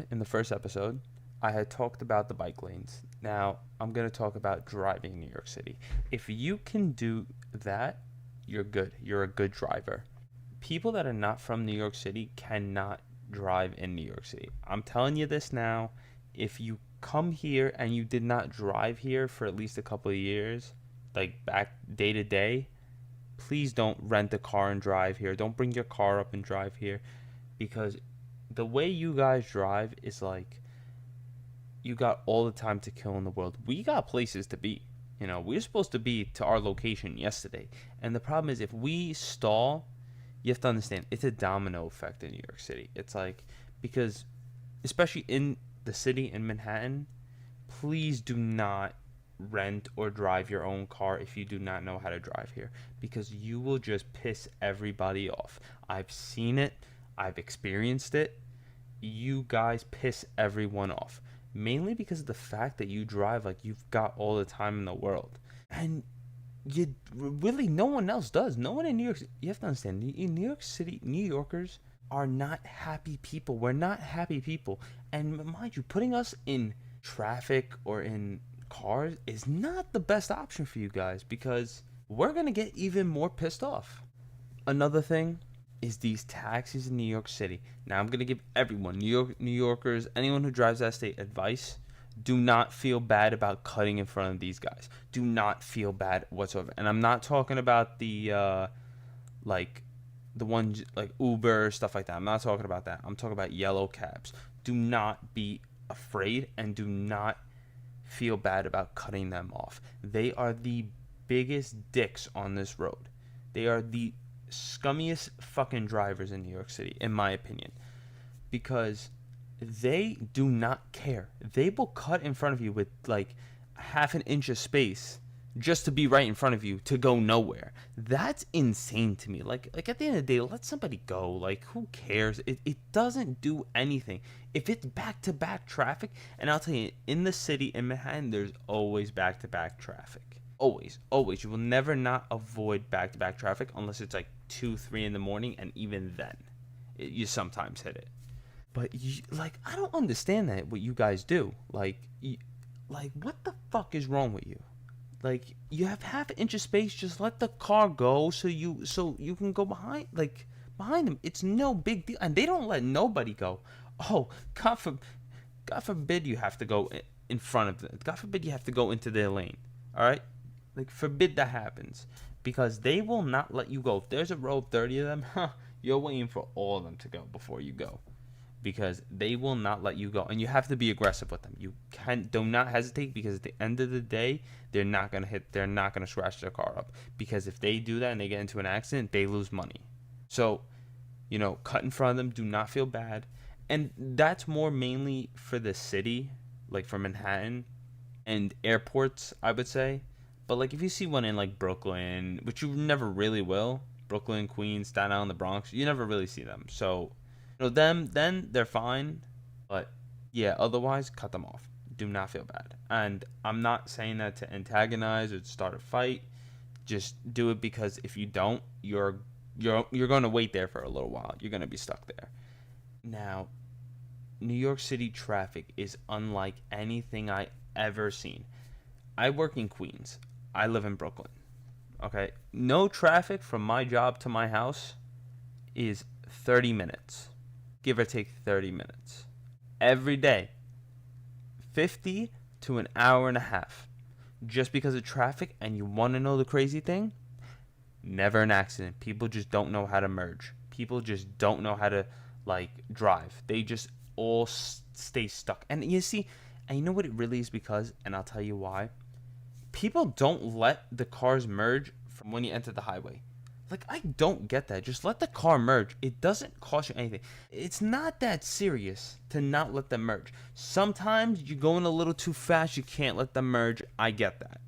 In the first episode, I had talked about the bike lanes. Now, I'm going to talk about driving in New York City. If you can do that, you're good. You're a good driver. People that are not from New York City cannot drive in New York City. I'm telling you this now. If you come here and you did not drive here for at least a couple of years, like back day to day, please don't rent a car and drive here. Don't bring your car up and drive here, because the way you guys drive is like you got all the time to kill in the world. We got places to be. We're supposed to be to our location yesterday. And the problem is, if we stall, you have to understand it's a domino effect in New York City. It's like, because especially in the city in Manhattan, please do not rent or drive your own car if you do not know how to drive here, because you will just piss everybody off. I've seen it. I've experienced it. You guys piss everyone off, mainly because of the fact that you drive like you've got all the time in the world, and you really, no one else does. No one in New York. You have to understand, in New York City, New Yorkers are not happy people. We're not happy people, and mind you, putting us in traffic or in cars is not the best option for you guys, because we're gonna get even more pissed off. Another thing is these taxis in New York City. Now, I'm gonna give everyone, New Yorkers, anyone who drives that state, advice: do not feel bad about cutting in front of these guys. Do not feel bad whatsoever. And I'm not talking about the like the ones like Uber, stuff like that. I'm not talking about that. I'm talking about yellow cabs. Do not be afraid, and do not feel bad about cutting them off. They are the biggest dicks on this road. They are the scummiest fucking drivers in New York City, in my opinion, because they do not care. They will cut in front of you with like half an inch of space just to be right in front of you, to go nowhere. That's insane to me. Like at the end of the day, let somebody go. Like, who cares? It doesn't do anything. If it's back-to-back traffic, and I'll tell you, in the city, in Manhattan, there's always back-to-back traffic. Always, always. You will never not avoid back-to-back traffic unless it's like 2, 3 in the morning, and even then, you sometimes hit it. But I don't understand that, what you guys do. Like, what the fuck is wrong with you? Like, you have half an inch of space. Just let the car go so you can go behind them. It's no big deal, and they don't let nobody go. Oh, God forbid you have to go in front of them. God forbid you have to go into their lane. All right, like, forbid that happens, because they will not let you go. If there's a row of 30 of them, you're waiting for all of them to go before you go, because they will not let you go, and you have to be aggressive with them. You do not hesitate, because at the end of the day, they're not gonna scratch their car up, because if they do that and they get into an accident, they lose money. So, cut in front of them. Do not feel bad, and that's more mainly for the city, like for Manhattan and airports, I would say. But like, if you see one in like Brooklyn, which you never really will, Brooklyn, Queens, Staten Island, the Bronx, you never really see them. So, them, then they're fine. But yeah, otherwise, cut them off. Do not feel bad. And I'm not saying that to antagonize or to start a fight. Just do it, because if you don't, you're going to wait there for a little while. You're going to be stuck there. Now, New York City traffic is unlike anything I ever seen. I work in Queens. I live in Brooklyn. Okay? No traffic from my job to my house is 30 minutes. Give or take 30 minutes. Every day. 50 to an hour and a half. Just because of traffic. And you want to know the crazy thing? Never an accident. People just don't know how to merge. People just don't know how to, drive. They just all stay stuck. And you see, and you know what it really is because, and I'll tell you why. People don't let the cars merge from when you enter the highway. Like, I don't get that. Just let the car merge. It doesn't cost you anything. It's not that serious to not let them merge. Sometimes you're going a little too fast. You can't let them merge. I get that.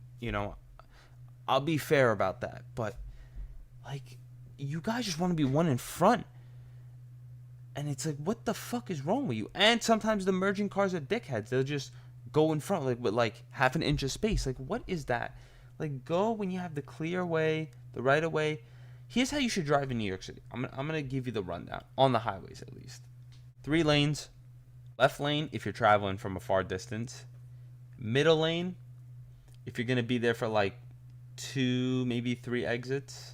I'll be fair about that. But, you guys just want to be one in front. And it's like, what the fuck is wrong with you? And sometimes the merging cars are dickheads. They'll just go in front, with half an inch of space. Like, what is that? Like, go when you have the clear way, the right of way. Here's how you should drive in New York City. I'm gonna give you the rundown on the highways, at least. 3 lanes, Left lane if you're traveling from a far distance. Middle lane if you're going to be there for like 2, maybe 3 exits.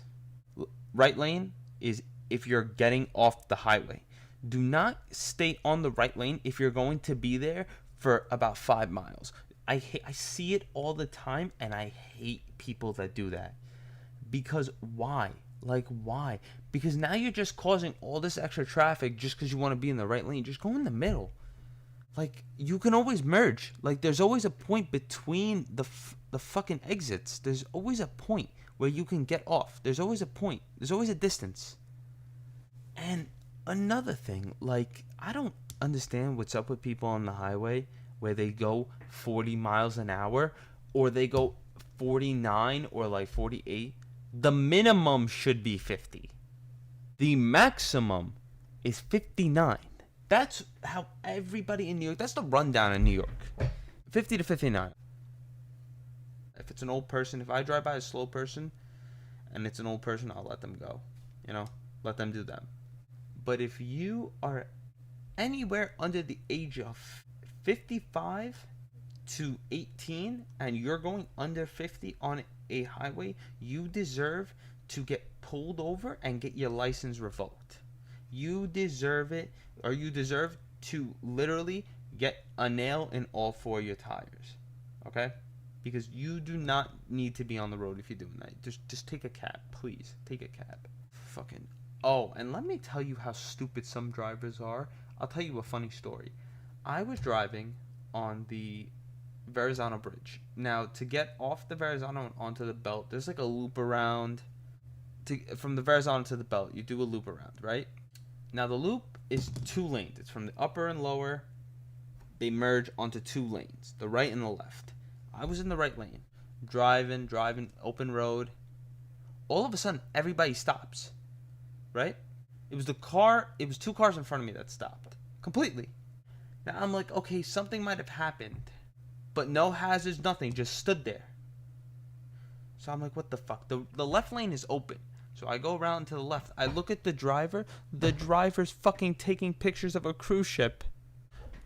Right lane is if you're getting off the highway. Do not stay on the right lane if you're going to be there for about 5 miles. I see it all the time, and I hate people that do that. Because why? Like, why? Because now you're just causing all this extra traffic just because you want to be in the right lane. Just go in the middle. Like, you can always merge. Like, there's always a point between the fucking exits. There's always a point where you can get off. There's always a point. There's always a distance. And another thing, like, I don't understand what's up with people on the highway where they go 40 miles an hour or they go 49 or like 48. The minimum should be 50. The maximum is 59. That's how everybody in New York, that's the rundown in New York. 50 to 59. If it's an old person, if I drive by a slow person and it's an old person, I'll let them go. You know, let them do them. But if you are anywhere under the age of 55 to 18 and you're going under 50 on a highway, you deserve to get pulled over and get your license revoked. You deserve it, or you deserve to literally get a nail in all 4 of your tires. Okay? Because you do not need to be on the road if you're doing that. Just take a cab, please. Take a cab. Fucking. Oh, and let me tell you how stupid some drivers are. I'll tell you a funny story. I was driving on the Verrazano Bridge. Now, to get off the Verrazano and onto the belt, there's like a loop around. From the Verrazano to the belt, you do a loop around, right? Now, the loop is 2 lanes. It's from the upper and lower. They merge onto 2 lanes, the right and the left. I was in the right lane, driving, open road. All of a sudden, everybody stops, right? It was 2 cars in front of me that stopped, completely. Now, I'm like, okay, something might have happened, but no hazards, nothing, just stood there. So I'm like, what the fuck? The left lane is open. So I go around to the left. I look at the driver. The driver's fucking taking pictures of a cruise ship.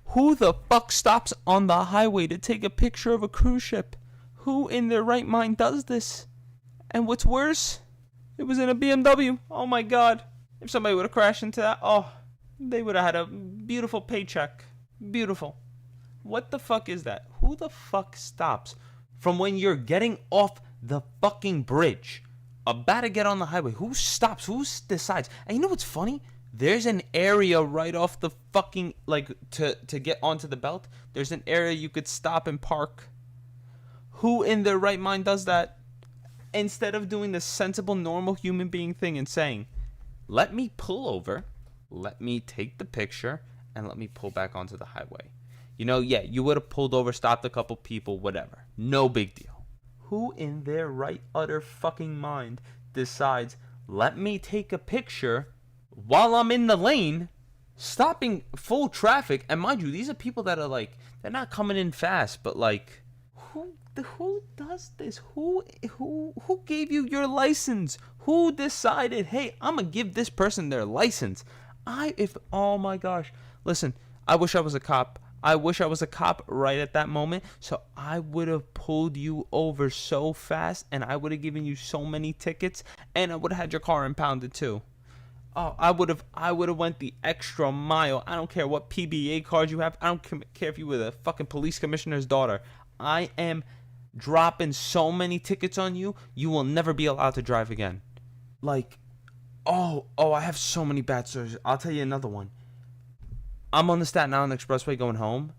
Who the fuck stops on the highway to take a picture of a cruise ship? Who in their right mind does this? And what's worse, it was in a BMW. Oh my god. If somebody would have crashed into that, oh, they would have had a beautiful paycheck. Beautiful. What the fuck is that? Who the fuck stops from when you're getting off the fucking bridge, about to get on the highway? Who stops? Who decides? And you know what's funny? There's an area right off the fucking, like, to get onto the belt. There's an area you could stop and park. Who in their right mind does that? Instead of doing the sensible, normal human being thing and saying, let me pull over, let me take the picture, and let me pull back onto the highway. You know, yeah, you would have pulled over, stopped a couple people, whatever. No big deal. Who in their right utter fucking mind decides, let me take a picture while I'm in the lane, stopping full traffic? And mind you, these are people that are like, they're not coming in fast, but like, who does this? Who gave you your license? Who decided, hey, I'm gonna give this person their license? Oh my gosh. Listen, I wish I was a cop. I wish I was a cop right at that moment, so I would have pulled you over so fast, and I would have given you so many tickets, and I would have had your car impounded too. Oh, I would have went the extra mile. I don't care what PBA card you have. I don't care if you were the fucking police commissioner's daughter. I am dropping so many tickets on you, you will never be allowed to drive again. Like, oh, I have so many bad stories. I'll tell you another one. I'm on the Staten Island Expressway going home.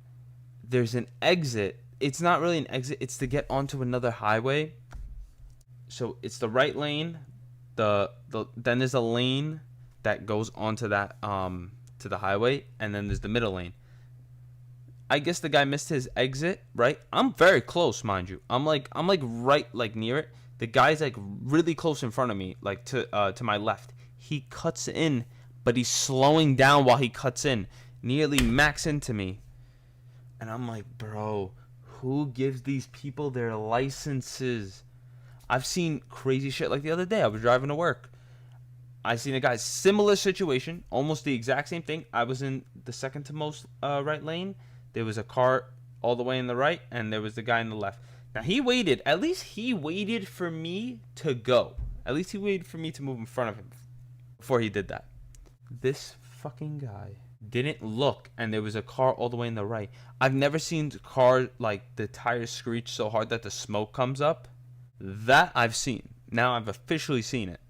There's an exit. It's not really an exit. It's to get onto another highway. So it's the right lane. Then there's a lane that goes onto that to the highway, and then there's the middle lane. I guess the guy missed his exit, right? I'm very close, mind you. I'm like right like near it. The guy's like really close in front of me, like to my left. He cuts in, but he's slowing down while he cuts in. Nearly max into me. And I'm like, bro, who gives these people their licenses? I've seen crazy shit. Like the other day, I was driving to work. I seen a guy, similar situation, almost the exact same thing. I was in the second to most right lane. There was a car all the way in the right, and there was the guy in the left. Now he waited. At least he waited for me to go. At least he waited for me to move in front of him before he did that. This fucking guy didn't look, and there was a car all the way in the right. I've never seen car like the tires screech so hard that the smoke comes up. That I've seen. Now I've officially seen it.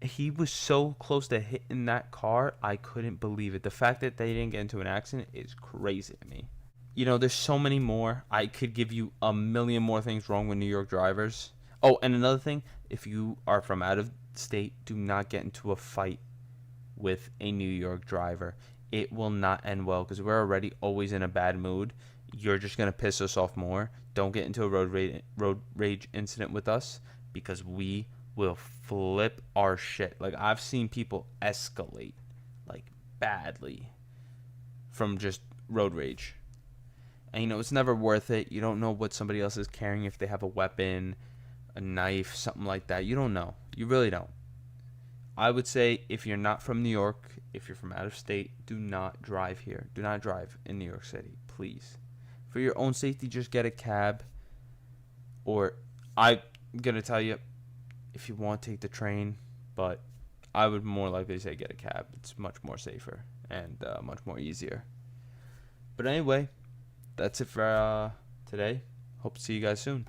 He was so close to hitting that car, I couldn't believe it. The fact that they didn't get into an accident is crazy to me. You know, there's so many more. I could give you a million more things wrong with New York drivers. Oh, and another thing, if you are from out of state, do not get into a fight with a New York driver. It will not end well because we're already always in a bad mood. You're just going to piss us off more. Don't get into a road rage incident with us because we will flip our shit. Like, I've seen people escalate, like, badly from just road rage. And, you know, it's never worth it. You don't know what somebody else is carrying, if they have a weapon, a knife, something like that. You don't know. You really don't. I would say if you're not from New York, if you're from out of state, do not drive here. Do not drive in New York City, please. For your own safety, just get a cab. Or I'm going to tell you, if you want, take the train. But I would more likely say get a cab. It's much more safer and much more easier. But anyway, that's it for today. Hope to see you guys soon.